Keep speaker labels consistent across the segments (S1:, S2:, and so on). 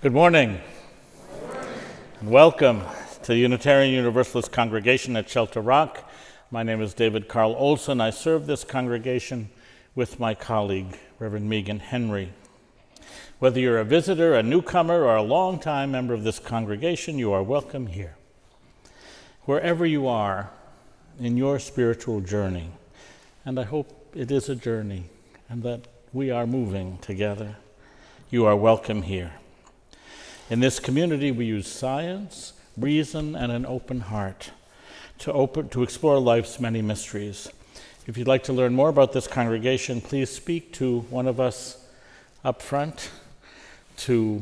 S1: Good morning, and welcome to the Unitarian Universalist congregation at Shelter Rock. My name is David Carl Olson. I serve this congregation with my colleague, Reverend Megan Henry. Whether you're a visitor, a newcomer, or a longtime member of this congregation, you are welcome here. Wherever you are in your spiritual journey, and I hope it is a journey and that we are moving together, you are welcome here. In this community, we use science, reason, and an open heart to explore life's many mysteries. If you'd like to learn more about this congregation, please speak to one of us up front, to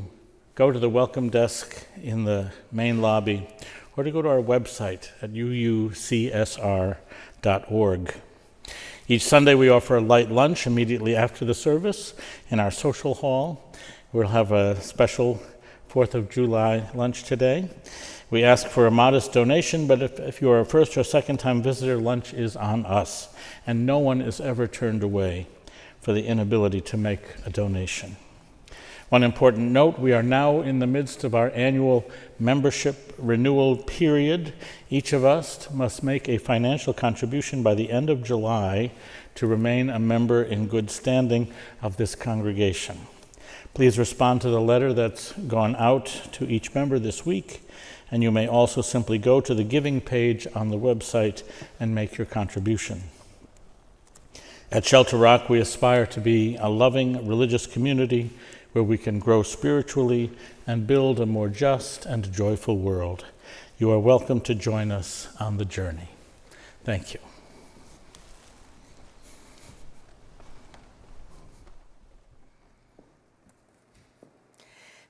S1: go to the welcome desk in the main lobby, or to go to our website at UUCSR.org. Each Sunday, we offer a light lunch immediately after the service in our social hall. We'll have a special 4th of July lunch today. We ask for a modest donation, but if you are a first or second time visitor, lunch is on us, and no one is ever turned away for the inability to make a donation. One important note, we are now in the midst of our annual membership renewal period. Each of us must make a financial contribution by the end of July to remain a member in good standing of this congregation. Please respond to the letter that's gone out to each member this week, and you may also simply go to the giving page on the website and make your contribution. At Shelter Rock, we aspire to be a loving religious community where we can grow spiritually and build a more just and joyful world. You are welcome to join us on the journey. Thank you.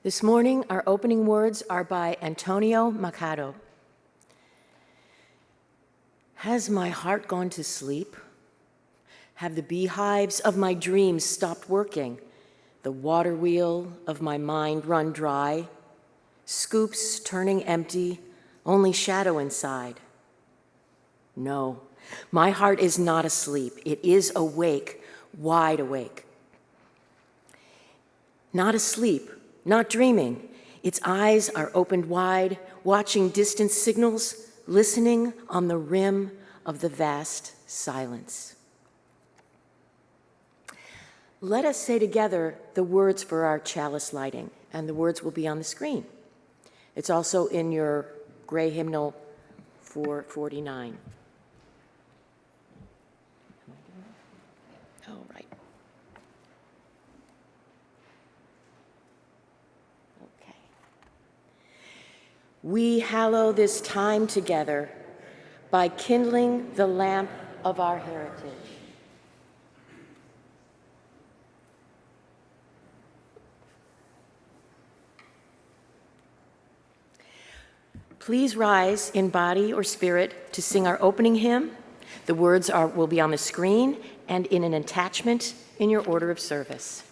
S2: This morning, our opening words are by Antonio Machado. Has my heart gone to sleep? Have the beehives of my dreams stopped working? The water wheel of my mind run dry? Scoops turning empty, only shadow inside? No, my heart is not asleep. It is awake, wide awake. Not asleep. Not dreaming. Its eyes are opened wide, watching distant signals, listening on the rim of the vast silence. Let us say together the words for our chalice lighting, and the words will be on the screen. It's also in your gray hymnal 449. All right. We hallow this time together by kindling the lamp of our heritage. Please rise in body or spirit to sing our opening hymn. The words will be on the screen and in an attachment in your order of service.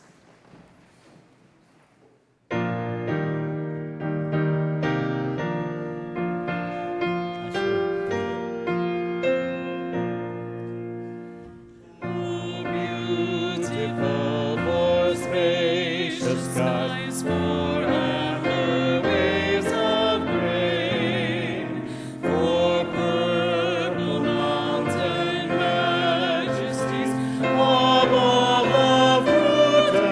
S1: Above the fruit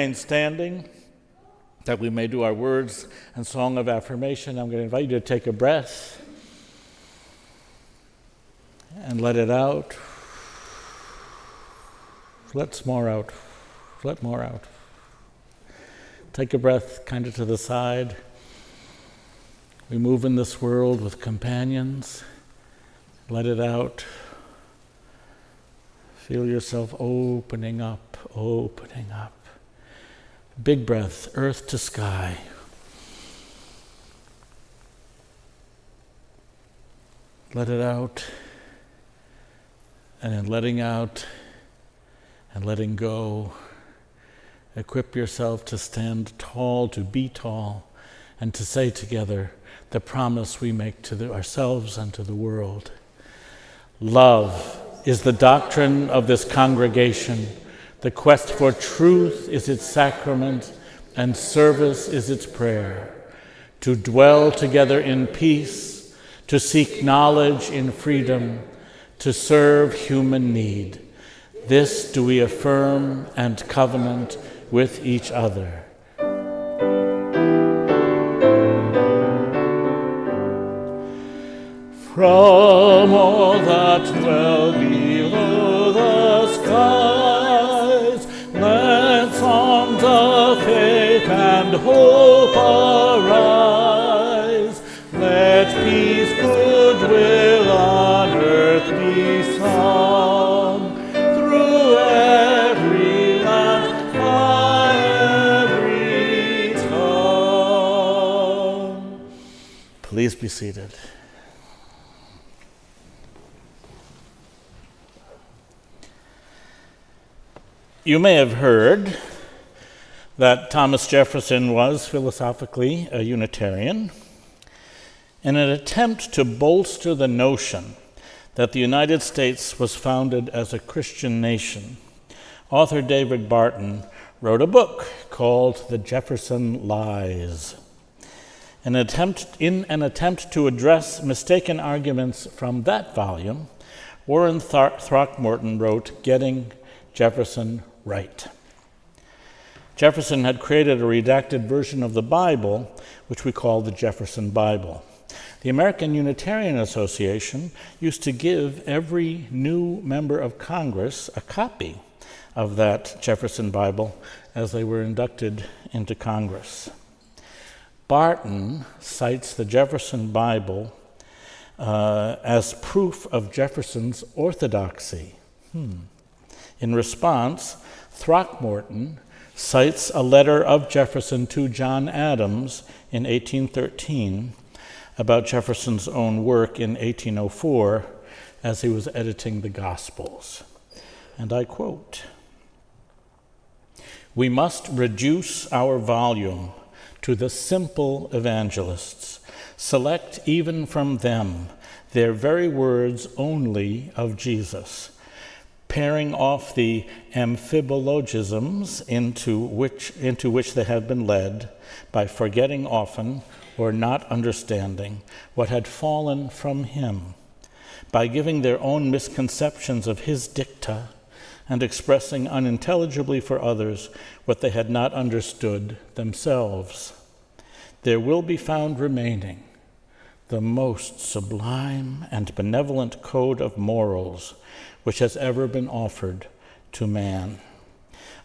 S1: remain standing, that we may do our words and song of affirmation, I'm going to invite you to take a breath and let it out. Let some more out. Let more out. Take a breath kind of to the side. We move in this world with companions. Let it out. Feel yourself opening up, opening up. Big breath, earth to sky. Let it out. And in letting out and letting go, equip yourself to stand tall, to be tall, and to say together the promise we make to ourselves and to the world. Love is the doctrine of this congregation. The quest for truth is its sacrament, and service is its prayer. To dwell together in peace, to seek knowledge in freedom, to serve human need. This do we affirm and covenant with each other. From all that dwell below the skies, let songs of faith and hope arise. Let peace, goodwill on earth be sung, through every land, by every tongue. Please be seated. You may have heard that Thomas Jefferson was philosophically a Unitarian. In an attempt to bolster the notion that the United States was founded as a Christian nation, author David Barton wrote a book called The Jefferson Lies. In an attempt to address mistaken arguments from that volume, Warren Throckmorton wrote Getting Jefferson Right. Jefferson had created a redacted version of the Bible, which we call the Jefferson Bible. The American Unitarian Association used to give every new member of Congress a copy of that Jefferson Bible as they were inducted into Congress. Barton cites the Jefferson Bible as proof of Jefferson's orthodoxy. In response, Throckmorton cites a letter of Jefferson to John Adams in 1813 about Jefferson's own work in 1804 as he was editing the Gospels. And I quote, "We must reduce our volume to the simple evangelists, select even from them their very words only of Jesus, pairing off the amphibologisms into which they had been led by forgetting often or not understanding what had fallen from him, by giving their own misconceptions of his dicta and expressing unintelligibly for others what they had not understood themselves. There will be found remaining the most sublime and benevolent code of morals which has ever been offered to man.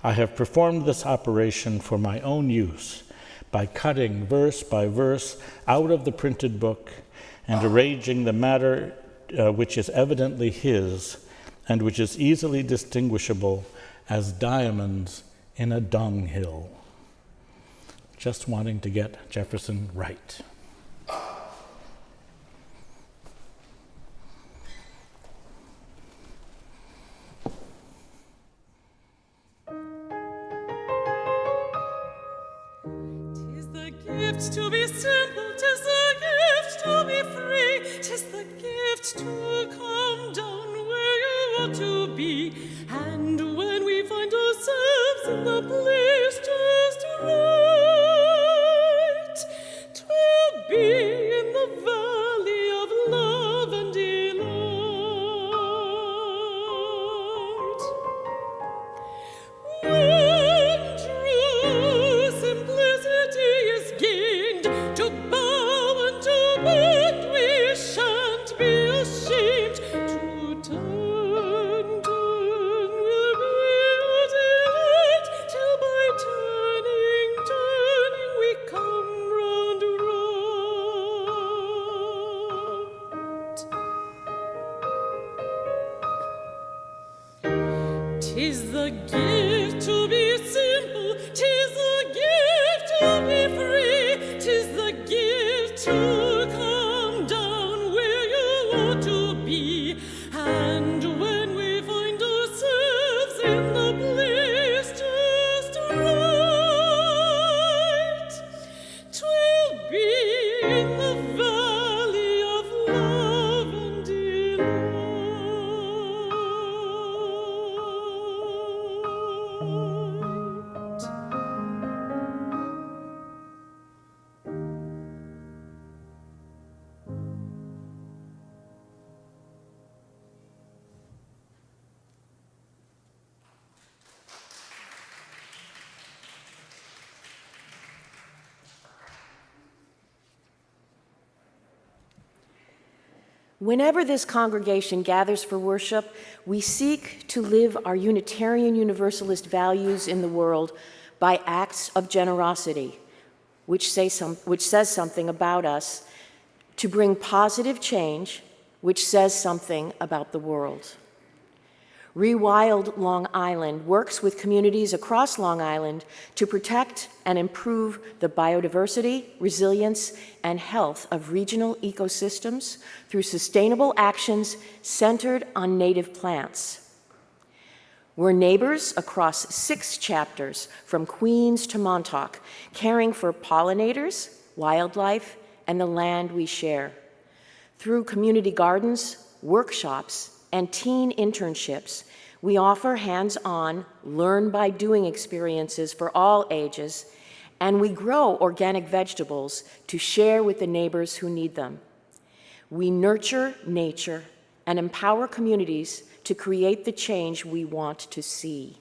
S1: I have performed this operation for my own use by cutting verse by verse out of the printed book and arranging the matter which is evidently his and which is easily distinguishable as diamonds in a dunghill." Just wanting to get Jefferson right.
S3: To be simple, 'tis the gift to be free, 'tis the gift to come down where you ought to be, and when we find ourselves in the place just right, 'twill be in the valley of love and delight. When true 'Tis the gift to be simple, 'tis the gift to be free, 'tis the gift to come down where you ought to be. And when we find ourselves in the place just right, 'twill be in the valley of love and delight.
S2: Whenever this congregation gathers for worship, we seek to live our Unitarian Universalist values in the world by acts of generosity, which says something about us, to bring positive change, which says something about the world. Rewild Long Island works with communities across Long Island to protect and improve the biodiversity, resilience, and health of regional ecosystems through sustainable actions centered on native plants. We're neighbors across 6 chapters from Queens to Montauk, caring for pollinators, wildlife, and the land we share. Through community gardens, workshops, and teen internships, we offer hands-on, learn-by-doing experiences for all ages, and we grow organic vegetables to share with the neighbors who need them. We nurture nature and empower communities to create the change we want to see.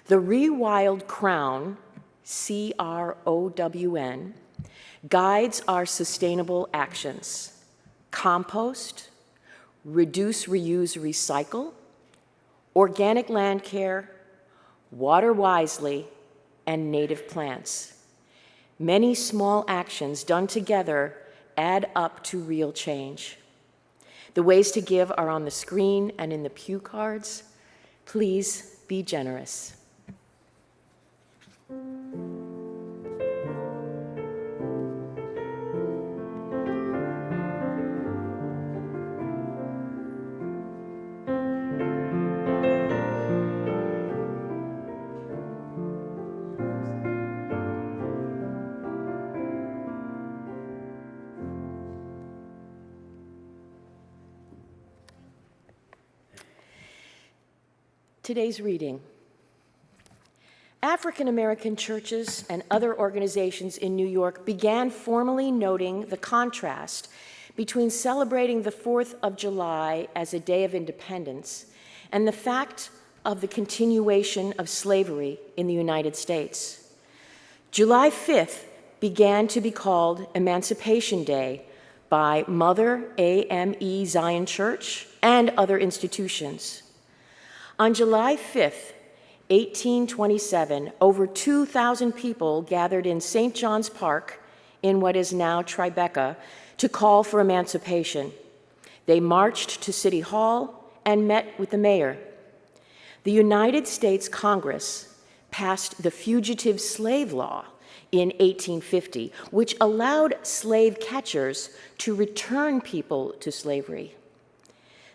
S2: The Rewild Crown, CROWN, guides our sustainable actions: compost, reduce, reuse, recycle, organic land care, water wisely, and native plants. Many small actions done together add up to real change. The ways to give are on the screen and in the pew cards. Please be generous. Today's reading. African American churches and other organizations in New York began formally noting the contrast between celebrating the 4th of July as a day of independence and the fact of the continuation of slavery in the United States. July 5th began to be called Emancipation Day by Mother AME Zion Church and other institutions. On July 5th, 1827, over 2,000 people gathered in St. John's Park in what is now Tribeca to call for emancipation. They marched to City Hall and met with the mayor. The United States Congress passed the Fugitive Slave Law in 1850, which allowed slave catchers to return people to slavery.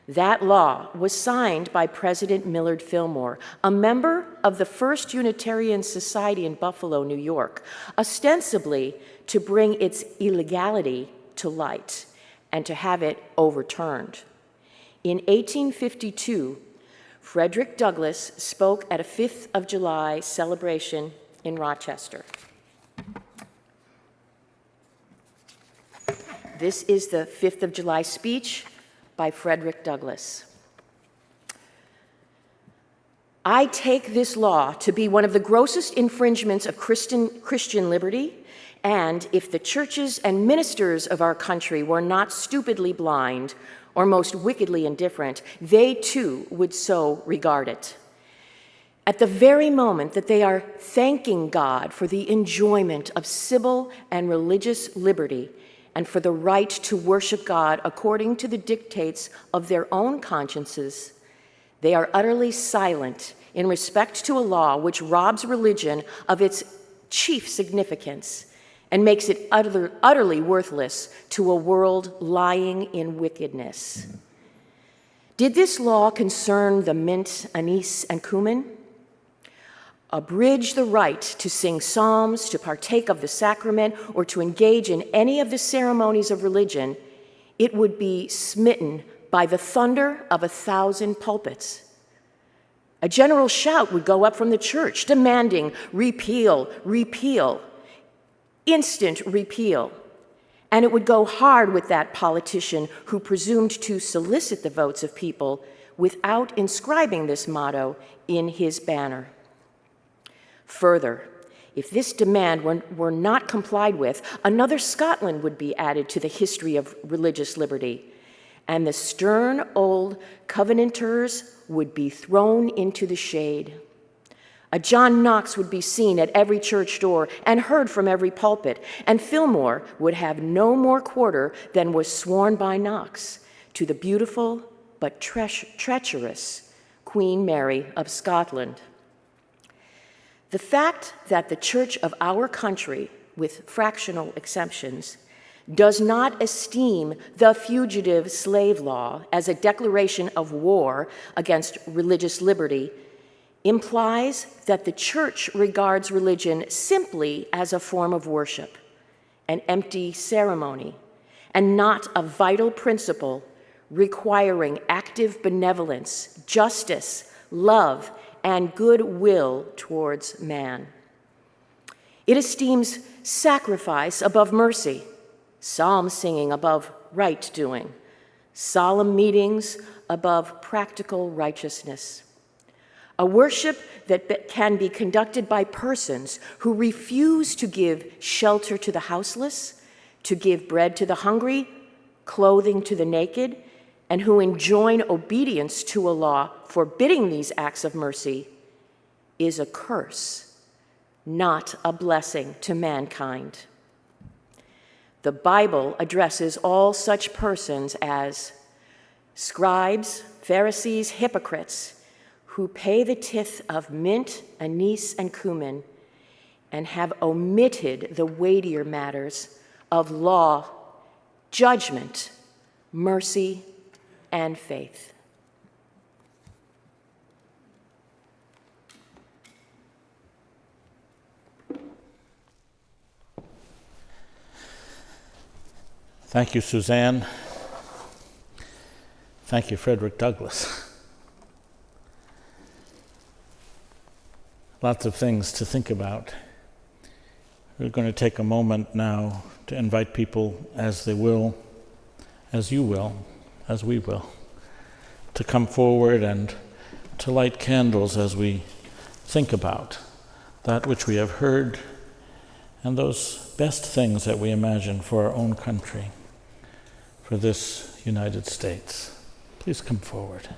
S2: That law was signed by President Millard Fillmore, a member of the First Unitarian Society in Buffalo, New York, ostensibly to bring its illegality to light and to have it overturned. In 1852, Frederick Douglass spoke at a 5th of July celebration in Rochester. This is the 5th of July speech by Frederick Douglass. I take this law to be one of the grossest infringements of Christian liberty, and if the churches and ministers of our country were not stupidly blind or most wickedly indifferent, they too would so regard it. At the very moment that they are thanking God for the enjoyment of civil and religious liberty, and for the right to worship God according to the dictates of their own consciences, they are utterly silent in respect to a law which robs religion of its chief significance and makes it utterly worthless to a world lying in wickedness. Did this law concern the mint, anise, and cumin? Abridge the right to sing psalms, to partake of the sacrament, or to engage in any of the ceremonies of religion, it would be smitten by the thunder of 1,000 pulpits. A general shout would go up from the church demanding repeal, repeal, instant repeal. And it would go hard with that politician who presumed to solicit the votes of people without inscribing this motto in his banner. Further, if this demand were not complied with, another Scotland would be added to the history of religious liberty, and the stern old Covenanters would be thrown into the shade. A John Knox would be seen at every church door and heard from every pulpit, and Fillmore would have no more quarter than was sworn by Knox to the beautiful but treacherous Queen Mary of Scotland. The fact that the church of our country, with fractional exceptions, does not esteem the fugitive slave law as a declaration of war against religious liberty implies that the church regards religion simply as a form of worship, an empty ceremony, and not a vital principle requiring active benevolence, justice, love, and goodwill towards man. It esteems sacrifice above mercy, psalm singing above right doing, solemn meetings above practical righteousness. A worship that can be conducted by persons who refuse to give shelter to the houseless, to give bread to the hungry, clothing to the naked, and who enjoin obedience to a law forbidding these acts of mercy, is a curse, not a blessing to mankind. The Bible addresses all such persons as scribes, Pharisees, hypocrites, who pay the tithe of mint, anise, and cumin, and have omitted the weightier matters of law, judgment, mercy, and faith.
S1: Thank you, Suzanne. Thank you, Frederick Douglass. Lots of things to think about. We're going to take a moment now to invite people as they will, as you will, as we will, to come forward and to light candles as we think about that which we have heard and those best things that we imagine for our own country, for this United States. Please come forward.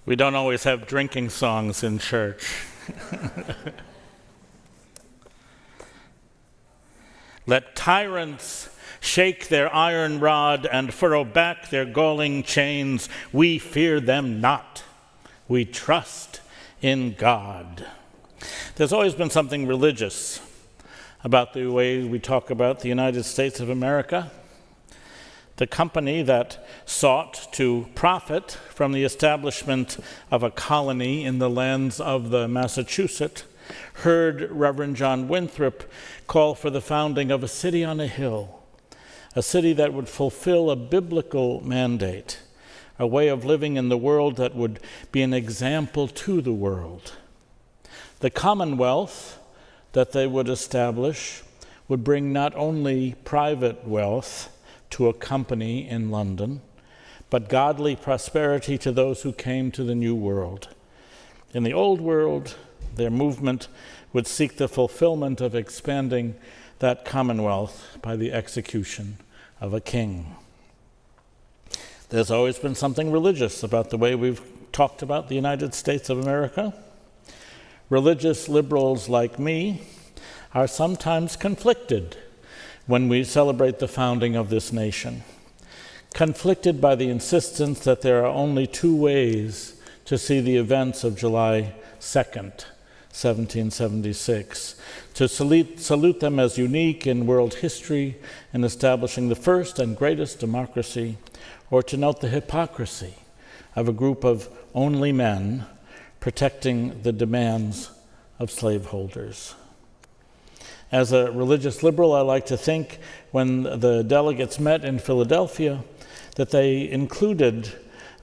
S1: We don't always have drinking songs in church. Let tyrants shake their iron rod and furrow back their galling chains. We fear them not. We trust in God. There's always been something religious about the way we talk about the United States of America, the company that sought to profit from the establishment of a colony in the lands of the Massachusetts, heard Reverend John Winthrop call for the founding of a city on a hill, a city that would fulfill a biblical mandate, a way of living in the world that would be an example to the world. The commonwealth that they would establish would bring not only private wealth to a company in London, but godly prosperity to those who came to the new world. In the old world, their movement would seek the fulfillment of expanding that commonwealth by the execution of a king. There's always been something religious about the way we've talked about the United States of America. Religious liberals like me are sometimes conflicted when we celebrate the founding of this nation, conflicted by the insistence that there are only two ways to see the events of July 2nd, 1776, to salute them as unique in world history in establishing the first and greatest democracy, or to note the hypocrisy of a group of only men protecting the demands of slaveholders. As a religious liberal, I like to think when the delegates met in Philadelphia that they included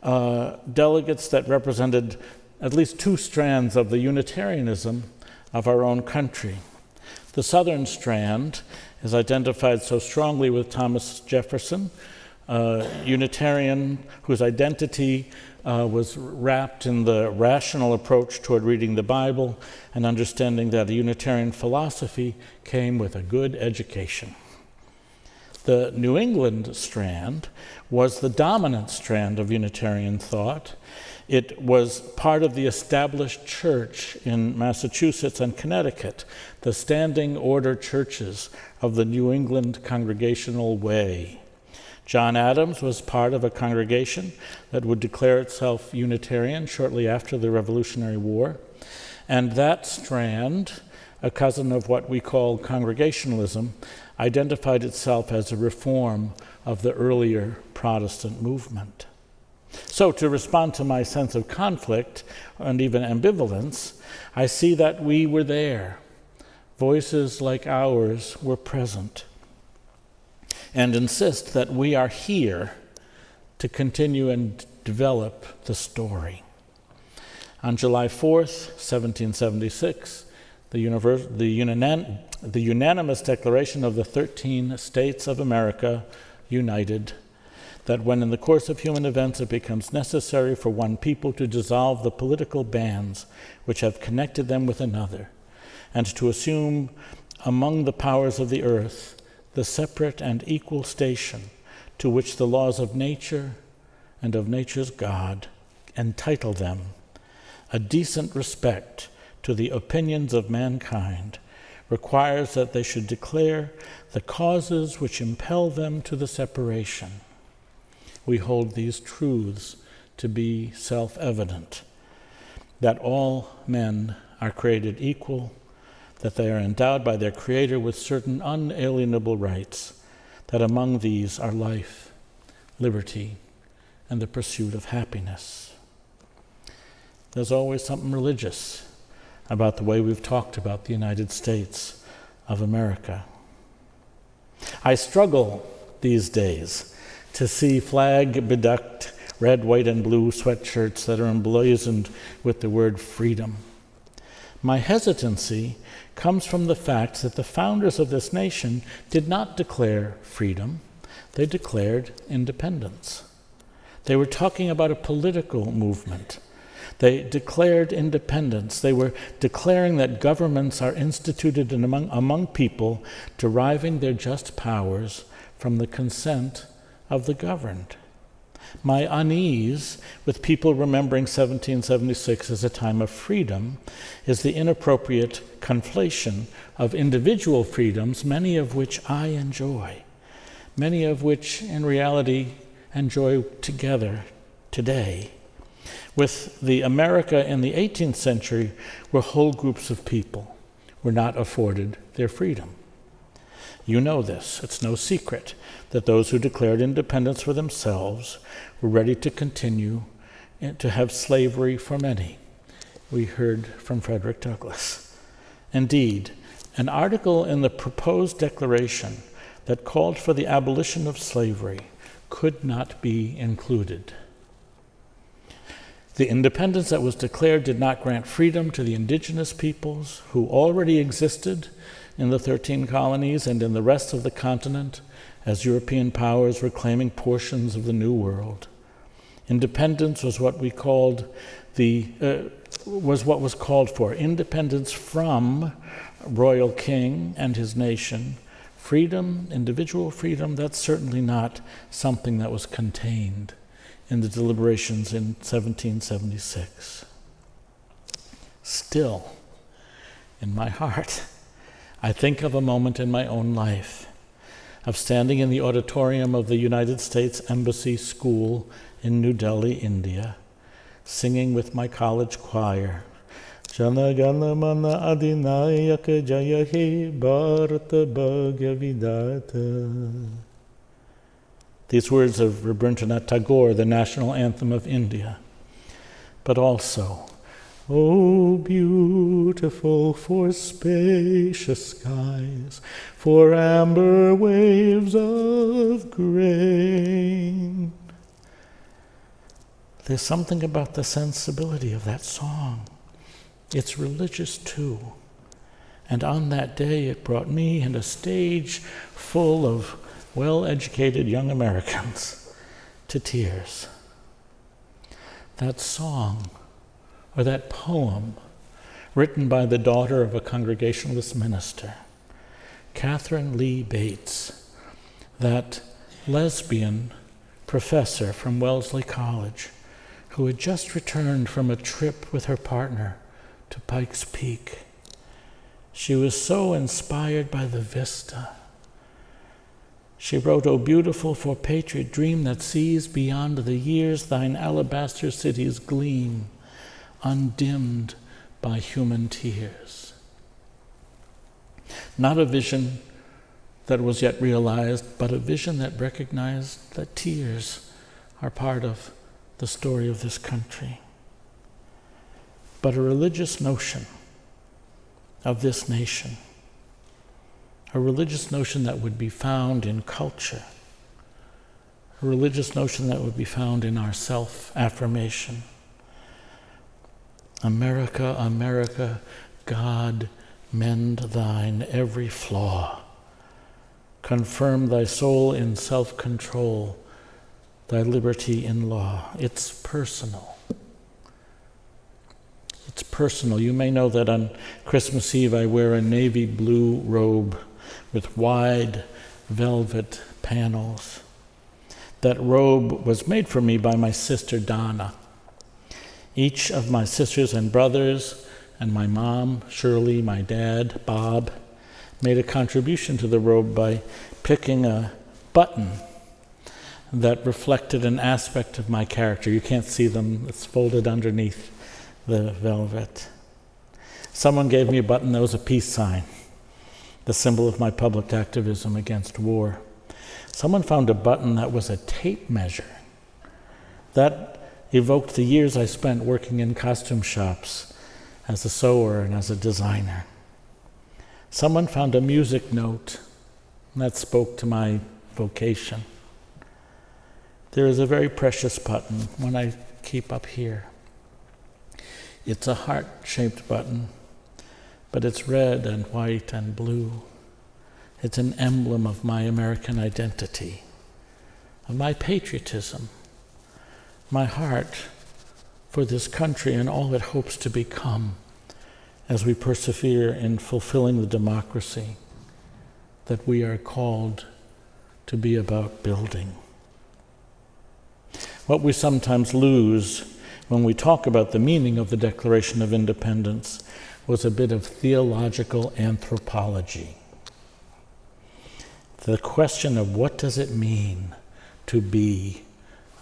S1: delegates that represented at least two strands of the Unitarianism of our own country. The southern strand is identified so strongly with Thomas Jefferson, a Unitarian whose identity was wrapped in the rational approach toward reading the Bible and understanding that a Unitarian philosophy came with a good education. The New England strand was the dominant strand of Unitarian thought. It was part of the established church in Massachusetts and Connecticut, the standing order churches of the New England Congregational Way. John Adams was part of a congregation that would declare itself Unitarian shortly after the Revolutionary War. And that strand, a cousin of what we call Congregationalism, identified itself as a reform of the earlier Protestant movement. So to respond to my sense of conflict and even ambivalence, I see that we were there. Voices like ours were present, and insist that we are here to continue and develop the story. On July 4th, 1776, the unanimous declaration of the 13 states of America united that when in the course of human events it becomes necessary for one people to dissolve the political bands which have connected them with another, and to assume among the powers of the earth the separate and equal station to which the laws of nature and of nature's God entitle them, a decent respect to the opinions of mankind requires that they should declare the causes which impel them to the separation. We hold these truths to be self-evident, that all men are created equal, that they are endowed by their Creator with certain unalienable rights, that among these are life, liberty, and the pursuit of happiness. There's always something religious about the way we've talked about the United States of America. I struggle these days to see flag-bedecked red, white, and blue sweatshirts that are emblazoned with the word freedom. My hesitancy comes from the fact that the founders of this nation did not declare freedom, they declared independence. They were talking about a political movement. They declared independence. They were declaring that governments are instituted among people, deriving their just powers from the consent of the governed. My unease with people remembering 1776 as a time of freedom is the inappropriate conflation of individual freedoms, many of which I enjoy, many of which in reality enjoy together today, with the America in the 18th century where whole groups of people were not afforded their freedom. You know this. It's no secret that those who declared independence for themselves were ready to continue to have slavery for many. We heard from Frederick Douglass. Indeed, an article in the proposed declaration that called for the abolition of slavery could not be included. The independence that was declared did not grant freedom to the indigenous peoples who already existed in the 13 colonies and in the rest of the continent as European powers were claiming portions of the New World. Independence was what was called for. Independence from royal king and his nation. Freedom, individual freedom, that's certainly not something that was contained in the deliberations in 1776. Still, in my heart, I think of a moment in my own life of standing in the auditorium of the United States Embassy School in New Delhi, India, singing with my college choir, Jana Gana Mana Adinayaka Jaya He Bharata Bhagya Vidata. These words of Rabindranath Tagore, the national anthem of India, but also, Oh, beautiful for spacious skies, for amber waves of grain. There's something about the sensibility of that song. It's religious too. And on that day, it brought me and a stage full of well-educated young Americans to tears. That song, or that poem, written by the daughter of a Congregationalist minister, Catherine Lee Bates, that lesbian professor from Wellesley College, who had just returned from a trip with her partner to Pikes Peak. She was so inspired by the vista. She wrote, O beautiful for patriot dream that sees beyond the years thine alabaster cities gleam, undimmed by human tears. Not a vision that was yet realized, but a vision that recognized that tears are part of the story of this country. But a religious notion of this nation, a religious notion that would be found in culture, a religious notion that would be found in our self-affirmation. America, America, God, mend thine every flaw. Confirm thy soul in self-control, thy liberty in law. It's personal. It's personal. You may know that on Christmas Eve I wear a navy blue robe with wide velvet panels. That robe was made for me by my sister Donna. Each of my sisters and brothers and my mom, Shirley, my dad, Bob, made a contribution to the robe by picking a button that reflected an aspect of my character. You can't see them. It's folded underneath the velvet. Someone gave me a button that was a peace sign, the symbol of my public activism against war. Someone found a button that was a tape measure. That evoked the years I spent working in costume shops as a sewer and as a designer. Someone found a music note that spoke to my vocation. There is a very precious button, one I keep up here. It's a heart-shaped button, but it's red and white and blue. It's an emblem of my American identity, of my patriotism, my heart for this country and all it hopes to become as we persevere in fulfilling the democracy that we are called to be about building. What we sometimes lose when we talk about the meaning of the Declaration of Independence was a bit of theological anthropology. The question of what does it mean to be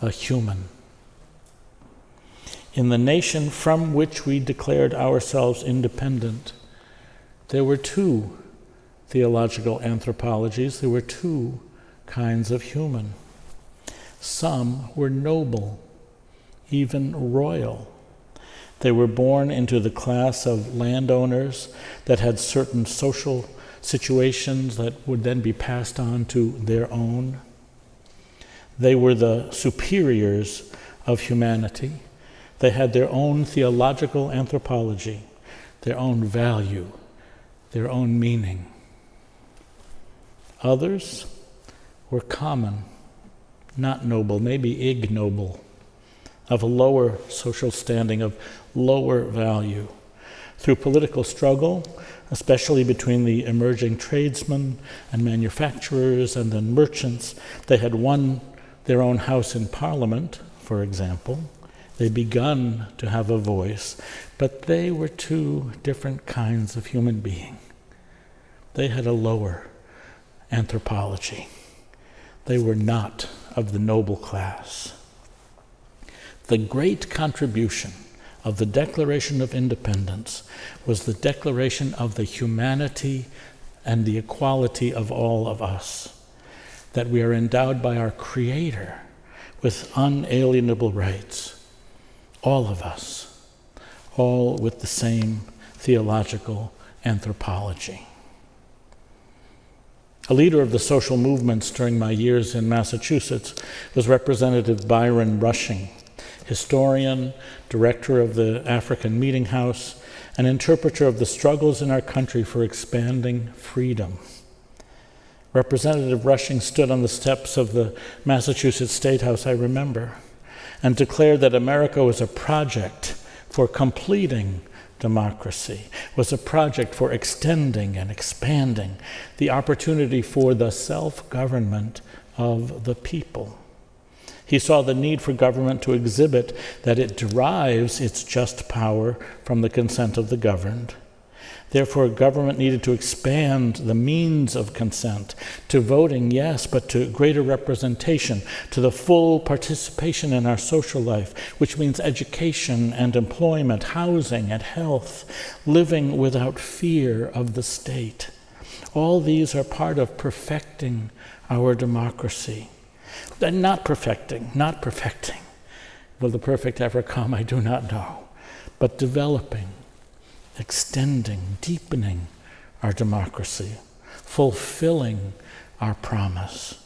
S1: a human? In the nation from which we declared ourselves independent, there were two theological anthropologies. There were two kinds of human. Some were noble, even royal. They were born into the class of landowners that had certain social situations that would then be passed on to their own. They were the superiors of humanity. They had their own theological anthropology, their own value, their own meaning. Others were common, not noble, maybe ignoble, of a lower social standing, of lower value. Through political struggle, especially between the emerging tradesmen and manufacturers and then merchants, they had won their own house in Parliament, for example. They'd begun to have a voice, but they were two different kinds of human being. They had a lower anthropology. They were not of the noble class. The great contribution of the Declaration of Independence was the declaration of the humanity and the equality of all of us, that we are endowed by our Creator with unalienable rights, all of us, all with the same theological anthropology. A leader of the social movements during my years in Massachusetts was Representative Byron Rushing, historian, director of the African Meeting House, and interpreter of the struggles in our country for expanding freedom. Representative Rushing stood on the steps of the Massachusetts State House, I remember, and declared that America was a project for completing democracy, was a project for extending and expanding the opportunity for the self-government of the people. He saw the need for government to exhibit that it derives its just power from the consent of the governed. Therefore, government needed to expand the means of consent to voting, yes, but to greater representation, to the full participation in our social life, which means education and employment, housing and health, living without fear of the state. All these are part of perfecting our democracy. And not perfecting. Will the perfect ever come? I do not know. But developing, extending, deepening our democracy, fulfilling our promise.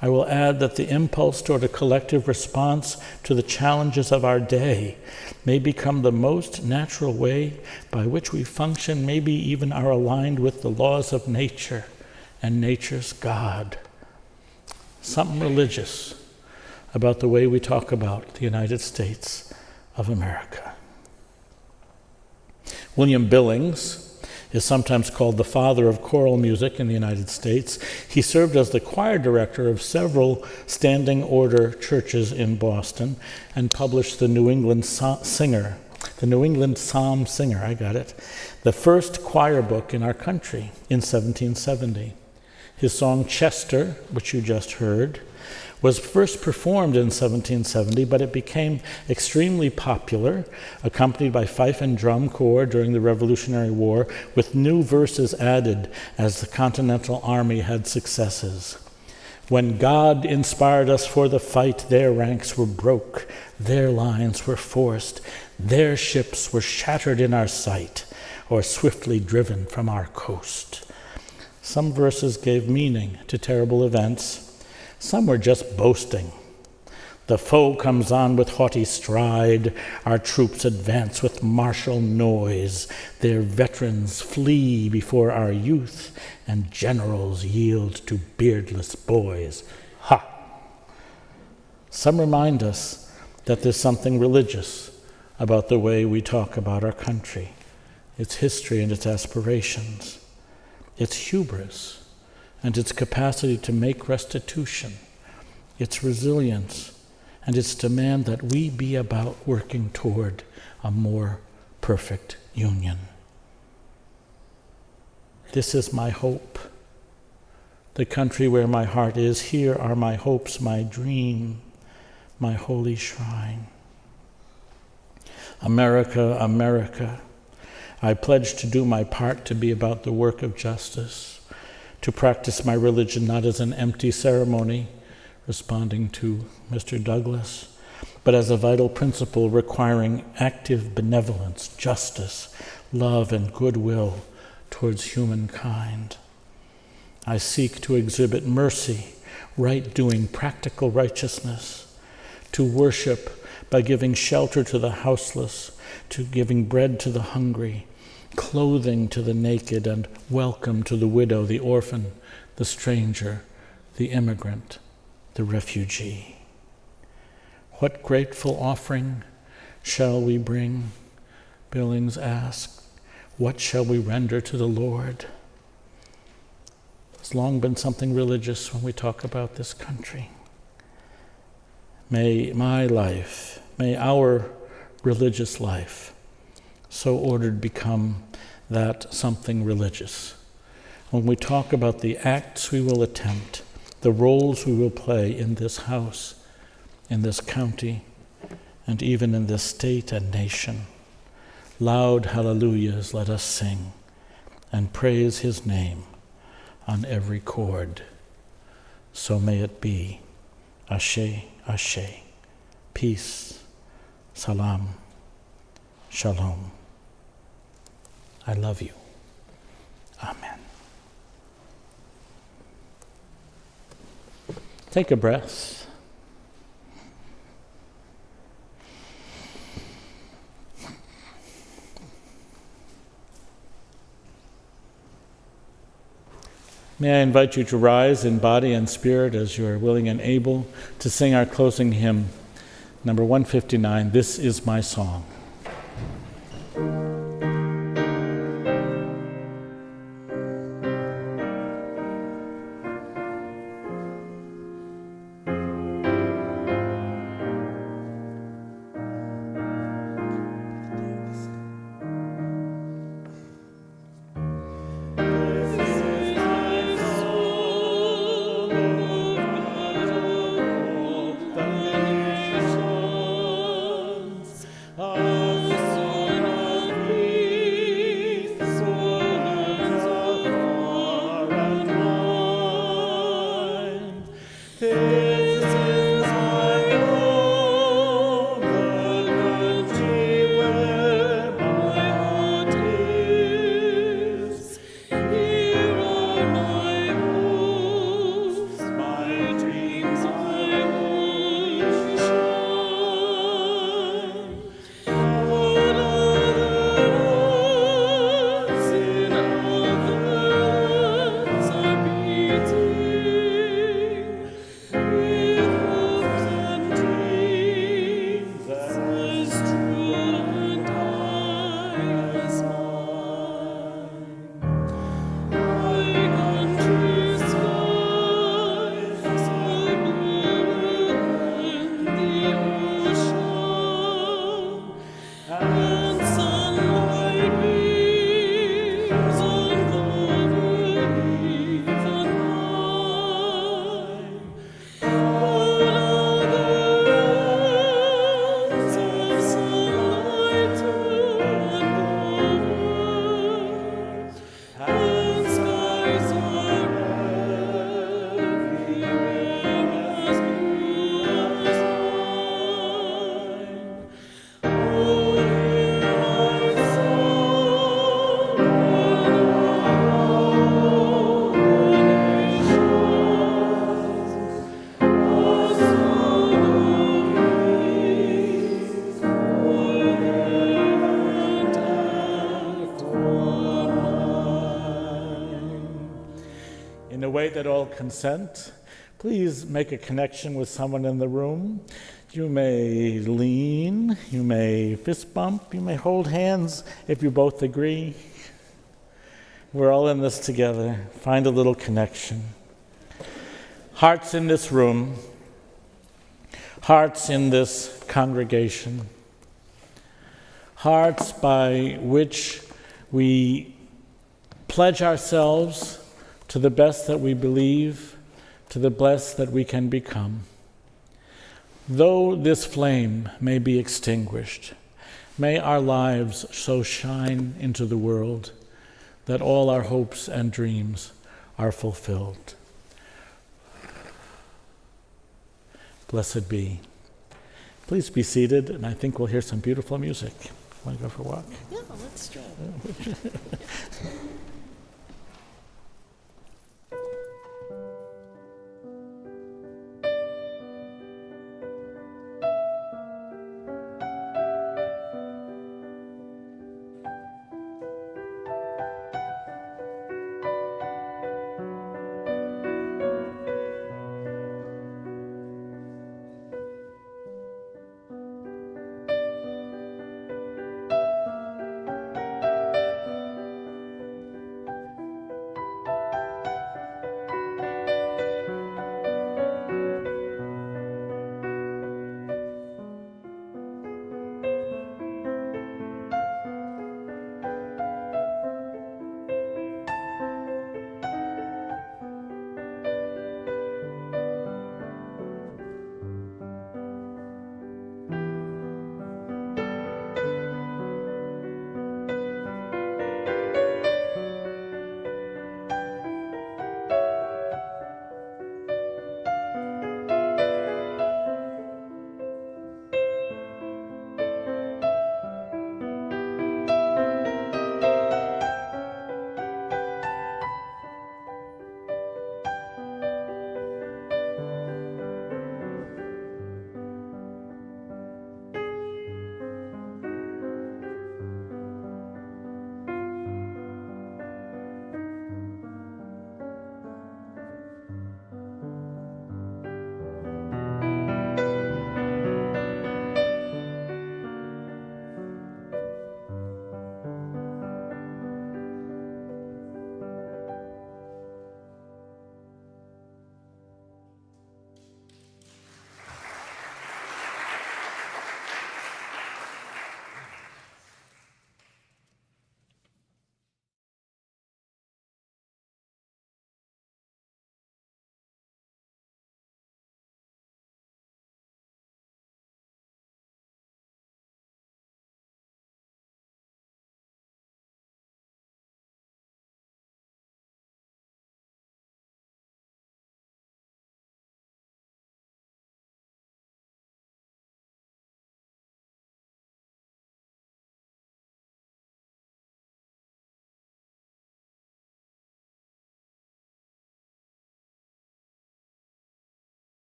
S1: I will add that the impulse toward a collective response to the challenges of our day may become the most natural way by which we function, maybe even are aligned with the laws of nature and nature's God. Something religious about the way we talk about the United States of America. William Billings is sometimes called the father of choral music in the United States. He served as the choir director of several standing order churches in Boston and published the New England Psalm Singer, the first choir book in our country in 1770. His song Chester, which you just heard, was first performed in 1770, but it became extremely popular, accompanied by fife and drum corps during the Revolutionary War, with new verses added as the Continental Army had successes. When God inspired us for the fight, their ranks were broke, their lines were forced, their ships were shattered in our sight, or swiftly driven from our coast. Some verses gave meaning to terrible events. Some were just boasting. The foe comes on with haughty stride. Our troops advance with martial noise. Their veterans flee before our youth, and generals yield to beardless boys. Ha! Some remind us that there's something religious about the way we talk about our country, its history and its aspirations, its hubris and its capacity to make restitution, its resilience and its demand that we be about working toward a more perfect union. This is my hope. The country where my heart is, here are my hopes, my dream, my holy shrine. America, America, I pledge to do my part to be about the work of justice, to practice my religion not as an empty ceremony, responding to Mr. Douglas, but as a vital principle requiring active benevolence, justice, love, and goodwill towards humankind. I seek to exhibit mercy, right-doing, practical righteousness, to worship by giving shelter to the houseless, to giving bread to the hungry, clothing to the naked, and welcome to the widow, the orphan, the stranger, the immigrant, the refugee. What grateful offering shall we bring? Billings asked. What shall we render to the Lord? It's long been something religious when we talk about this country. May my life, may our religious life, so ordered, become that something religious. When we talk about the acts we will attempt, the roles we will play in this house, in this county, and even in this state and nation, loud hallelujahs let us sing and praise his name on every chord. So may it be. Ashe, Ashe. Peace, salam, shalom. I love you. Amen. Take a breath. May I invite you to rise in body and spirit as you are willing and able to sing our closing hymn, number 159, This Is My Song. Way that all consent, please make a connection with someone in the room. You may lean, you may fist bump, you may hold hands if you both agree. We're all in this together. Find a little connection. Hearts in this room, hearts in this congregation, hearts by which we pledge ourselves to the best that we believe, to the best that we can become. Though this flame may be extinguished, may our lives so shine into the world that all our hopes and dreams are fulfilled. Blessed be. Please be seated, and I think we'll hear some beautiful music. Want to go for a walk?
S2: Yeah, let's try.